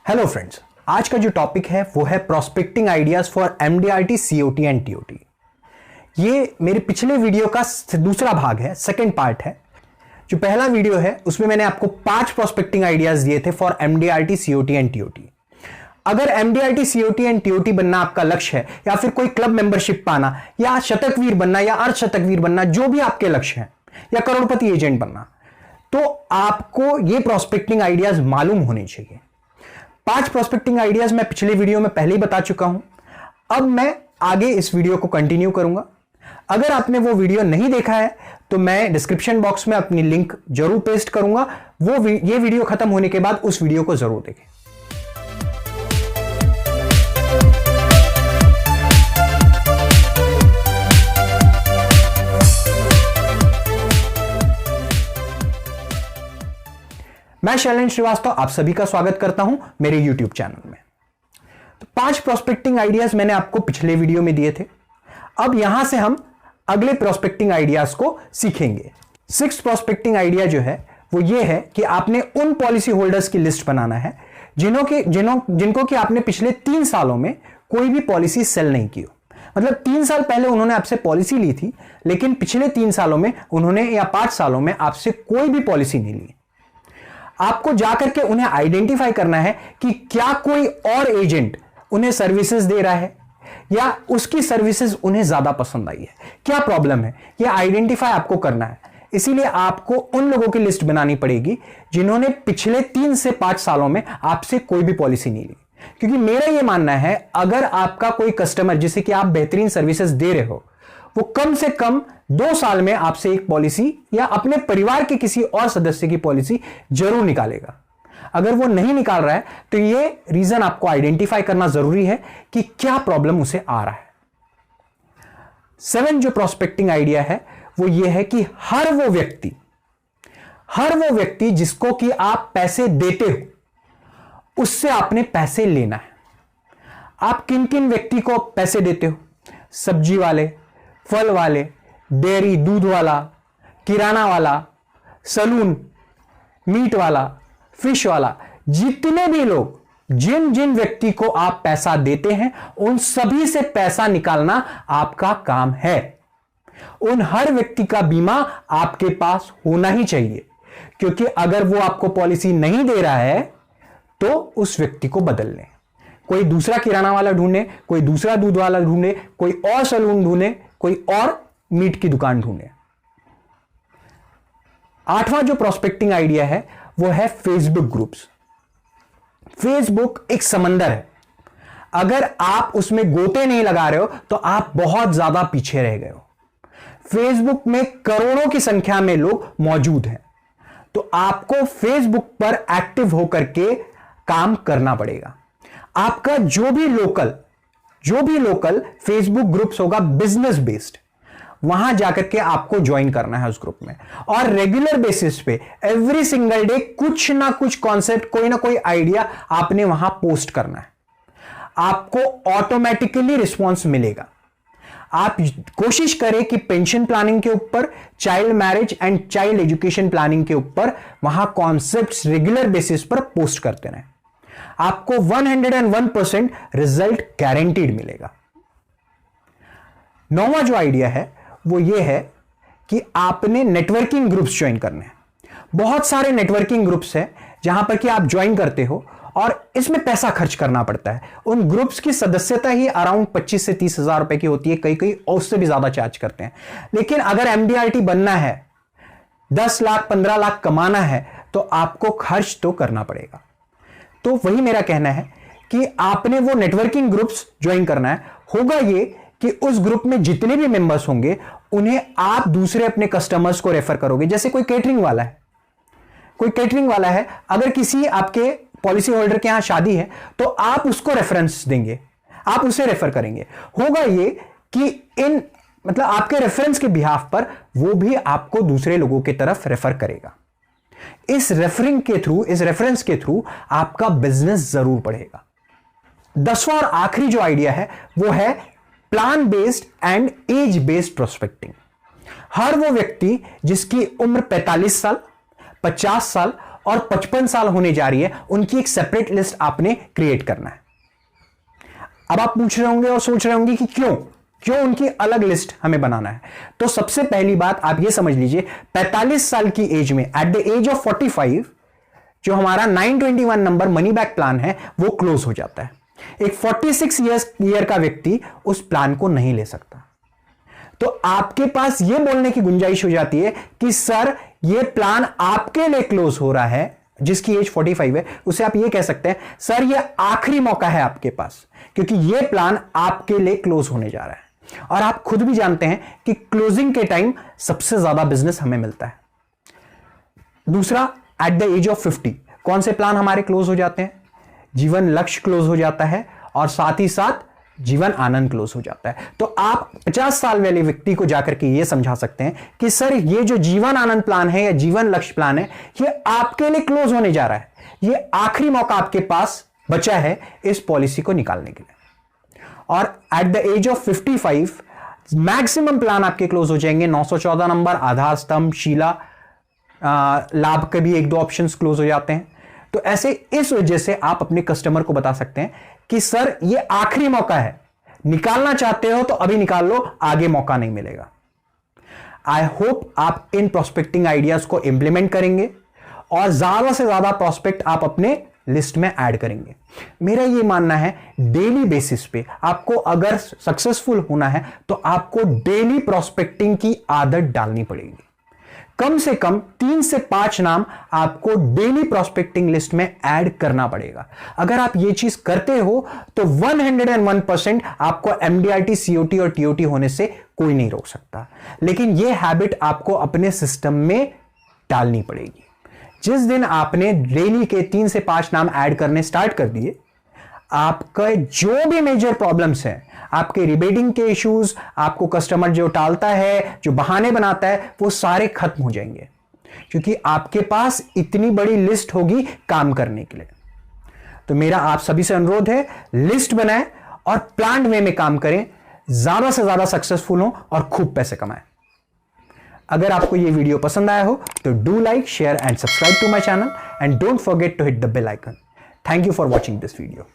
Hello friends, आज का जो टॉपिक है वो है prospecting ideas for MDRT, COT and TOT. ये मेरे पिछले वीडियो का दूसरा भाग है, सेकंड पार्ट है। जो पहला वीडियो है उसमें मैंने आपको 5 प्रोस्पेक्टिंग आइडियाज दिए थे for MDRT, COT and TOT. अगर एमडीआरटी, सीओटी एंड टीओटी बनना आपका लक्ष्य है, या फिर कोई क्लब मेंबरशिप पाना, या शतकवीर बनना, या अर्धशतकवीर बनना, जो भी आपके लक्ष्य हैं, या करोड़पति एजेंट बनना, तो आपको ये प्रोस्पेक्टिंग आइडियाज मालूम होने चाहिए। 5 प्रोस्पेक्टिंग आइडियाज मैं पिछले वीडियो में पहले ही बता चुका हूं। अब मैं आगे इस वीडियो को कंटिन्यू करूंगा। अगर आपने वो वीडियो नहीं देखा है तो मैं डिस्क्रिप्शन बॉक्स में अपनी लिंक जरूर पेस्ट करूंगा। ये वीडियो खत्म होने के बाद उस वीडियो को जरूर देखें। मैं शैलेंद्र श्रीवास्तव आप सभी का स्वागत करता हूं मेरे YouTube चैनल में। तो 5 प्रोस्पेक्टिंग आइडियाज मैंने आपको पिछले वीडियो में दिए थे। अब यहां से हम अगले प्रोस्पेक्टिंग आइडियाज को सीखेंगे। 6th प्रोस्पेक्टिंग आइडिया जो है वो ये है कि आपने उन पॉलिसी होल्डर्स की लिस्ट बनाना है जिनको कि आपने पिछले 3 सालों में कोई भी पॉलिसी सेल नहीं की हो। मतलब 3 साल पहले उन्होंने आपसे पॉलिसी ली थी, लेकिन पिछले 3 सालों में उन्होंने, या 5 सालों में आपसे कोई भी पॉलिसी नहीं ली। आपको जाकर के उन्हें आइडेंटिफाई करना है कि क्या कोई और एजेंट उन्हें सर्विसेज दे रहा है या उसकी सर्विसेज उन्हें ज्यादा पसंद आई है, क्या प्रॉब्लम है, यह आइडेंटिफाई आपको करना है। इसीलिए आपको उन लोगों की लिस्ट बनानी पड़ेगी जिन्होंने पिछले 3 से 5 सालों में आपसे कोई भी पॉलिसी नहीं ली। क्योंकि मेरा यह मानना है, अगर आपका कोई कस्टमर जिसे कि आप बेहतरीन सर्विसेज दे रहे हो, वो कम से कम 2 साल में आपसे एक पॉलिसी या अपने परिवार के किसी और सदस्य की पॉलिसी जरूर निकालेगा। अगर वो नहीं निकाल रहा है तो ये रीजन आपको आइडेंटिफाई करना जरूरी है कि क्या प्रॉब्लम उसे आ रहा है। 7 जो प्रोस्पेक्टिंग आइडिया है वो ये है कि हर वो व्यक्ति जिसको कि आप पैसे देते हो, उससे आपने पैसे लेना है। आप किन किन व्यक्ति को पैसे देते हो? सब्जी वाले, फल वाले, डेयरी दूध वाला, किराना वाला, सलून, मीट वाला, फिश वाला, जितने भी लोग, जिन जिन व्यक्ति को आप पैसा देते हैं, उन सभी से पैसा निकालना आपका काम है। उन हर व्यक्ति का बीमा आपके पास होना ही चाहिए, क्योंकि अगर वो आपको पॉलिसी नहीं दे रहा है तो उस व्यक्ति को बदल लें। कोई दूसरा किराना वाला ढूंढे, कोई दूसरा दूध वाला ढूंढे, कोई और सलून ढूंढे, कोई और मीट की दुकान ढूंढे। 8वां जो प्रोस्पेक्टिंग आइडिया है वो है फेसबुक ग्रुप्स। फेसबुक एक समंदर है। अगर आप उसमें गोते नहीं लगा रहे हो तो आप बहुत ज्यादा पीछे रह गए हो। फेसबुक में करोड़ों की संख्या में लोग मौजूद हैं, तो आपको फेसबुक पर एक्टिव होकर के काम करना पड़ेगा। आपका जो भी लोकल फेसबुक ग्रुप्स होगा बिजनेस बेस्ड, वहां जाकर के आपको ज्वाइन करना है उस ग्रुप में, और रेगुलर बेसिस पे एवरी सिंगल डे कुछ ना कुछ कॉन्सेप्ट, कोई ना कोई आइडिया आपने वहां पोस्ट करना है। आपको ऑटोमेटिकली रिस्पॉन्स मिलेगा। आप कोशिश करें कि पेंशन प्लानिंग के ऊपर, child marriage and child education planning के ऊपर वहां कॉन्सेप्ट्स रेगुलर बेसिस पर पोस्ट करते रहें। आपको 101% रिजल्ट गारंटीड मिलेगा। 9वां जो आइडिया है वो ये है कि आपने नेटवर्किंग ग्रुप्स ज्वाइन करने हैं। बहुत सारे नेटवर्किंग ग्रुप्स हैं जहां पर कि आप ज्वाइन करते हो और इसमें पैसा खर्च करना पड़ता है। उन ग्रुप्स की सदस्यता ही अराउंड 25 से 30 हजार रुपए की होती है, कई उससे भी ज्यादा चार्ज करते हैं। लेकिन अगर एमडीआरटी बनना है, 10 लाख 15 लाख कमाना है, तो आपको खर्च तो करना पड़ेगा। तो वही मेरा कहना है कि आपने वो नेटवर्किंग ग्रुप्स ज्वाइन करना है। होगा ये कि उस ग्रुप में जितने भी मेंबर्स होंगे उन्हें आप दूसरे अपने कस्टमर्स को रेफर करोगे। जैसे कोई केटरिंग वाला है, अगर किसी आपके पॉलिसी होल्डर के यहां शादी है तो आप उसको रेफरेंस देंगे, आप उसे रेफर करेंगे। होगा ये कि मतलब आपके रेफरेंस के बिहाफ पर वो भी आपको दूसरे लोगों की तरफ रेफर करेगा। इस रेफरेंस के थ्रू आपका बिजनेस जरूर बढ़ेगा। 10वां और आखिरी जो आइडिया है वो है plan based and age based prospecting. हर वो व्यक्ति जिसकी उम्र 45 साल, 50 साल और 55 साल होने जा रही है, उनकी एक सेपरेट लिस्ट आपने क्रिएट करना है। अब आप पूछ रहे होंगे और सोच रहे होंगे कि क्यों उनकी अलग लिस्ट हमें बनाना है। तो सबसे पहली बात आप यह समझ लीजिए, 45 साल की एज में, एट द एज ऑफ 45, जो हमारा 921 नंबर मनी बैक प्लान है वो क्लोज हो जाता है। एक 46 ईयर का व्यक्ति उस प्लान को नहीं ले सकता। तो आपके पास यह बोलने की गुंजाइश हो जाती है कि सर यह प्लान आपके लिए क्लोज हो रहा है, जिसकी एज 45 है, उसे आप यह कह सकते हैं सर यह आखिरी मौका है आपके पास, क्योंकि यह प्लान आपके लिए क्लोज होने जा रहा है। और आप खुद भी जानते हैं कि क्लोजिंग के टाइम सबसे ज्यादा बिजनेस हमें मिलता है। दूसरा, एट द एज ऑफ 50 कौन से प्लान हमारे क्लोज हो जाते हैं? जीवन लक्ष्य क्लोज हो जाता है और साथ ही साथ जीवन आनंद क्लोज हो जाता है। तो आप 50 साल वाले व्यक्ति को जाकर के ये समझा सकते हैं कि सर ये जो जीवन आनंद प्लान है या जीवन लक्ष्य प्लान है, ये आपके लिए क्लोज होने जा रहा है। ये आखिरी मौका आपके पास बचा है इस पॉलिसी को निकालने के लिए। और at the age of 55 maximum plan आपके क्लोज हो जाएंगे। 914 नंबर, आधार स्तंभ, शीला, लाभ के भी 1-2 ऑप्शंस क्लोज हो जाते हैं। तो ऐसे इस वजह से आप अपने कस्टमर को बता सकते हैं कि सर ये आखिरी मौका है, निकालना चाहते हो तो अभी निकाल लो, आगे मौका नहीं मिलेगा। आई होप आप इन प्रोस्पेक्टिंग आइडियाज को इंप्लीमेंट करेंगे और ज्यादा से ज्यादा प्रोस्पेक्ट आप अपने लिस्ट में ऐड करेंगे। मेरा यह मानना है डेली बेसिस पे आपको अगर सक्सेसफुल होना है तो आपको डेली प्रोस्पेक्टिंग की आदत डालनी पड़ेगी। कम से कम 3 से 5 नाम आपको डेली प्रोस्पेक्टिंग लिस्ट में ऐड करना पड़ेगा। अगर आप ये चीज करते हो तो 101% आपको MDRT, COT और TOT होने से कोई नहीं रोक सकता। लेकिन यह हैबिट आपको अपने सिस्टम में डालनी पड़ेगी। जिस दिन आपने डेली के 3 से 5 नाम ऐड करने स्टार्ट कर दिए, आपका जो भी मेजर प्रॉब्लम्स हैं, आपके रिबेटिंग के इश्यूज, आपको कस्टमर जो टालता है, जो बहाने बनाता है, वो सारे खत्म हो जाएंगे, क्योंकि आपके पास इतनी बड़ी लिस्ट होगी काम करने के लिए। तो मेरा आप सभी से अनुरोध है, लिस्ट बनाएं और प्लान्ड वे में काम करें, ज्यादा से ज्यादा सक्सेसफुल हो और खूब पैसे कमाएं। अगर आपको यह वीडियो पसंद आया हो तो do like, share and subscribe to my channel and don't forget to hit the bell icon. Thank you for watching this video.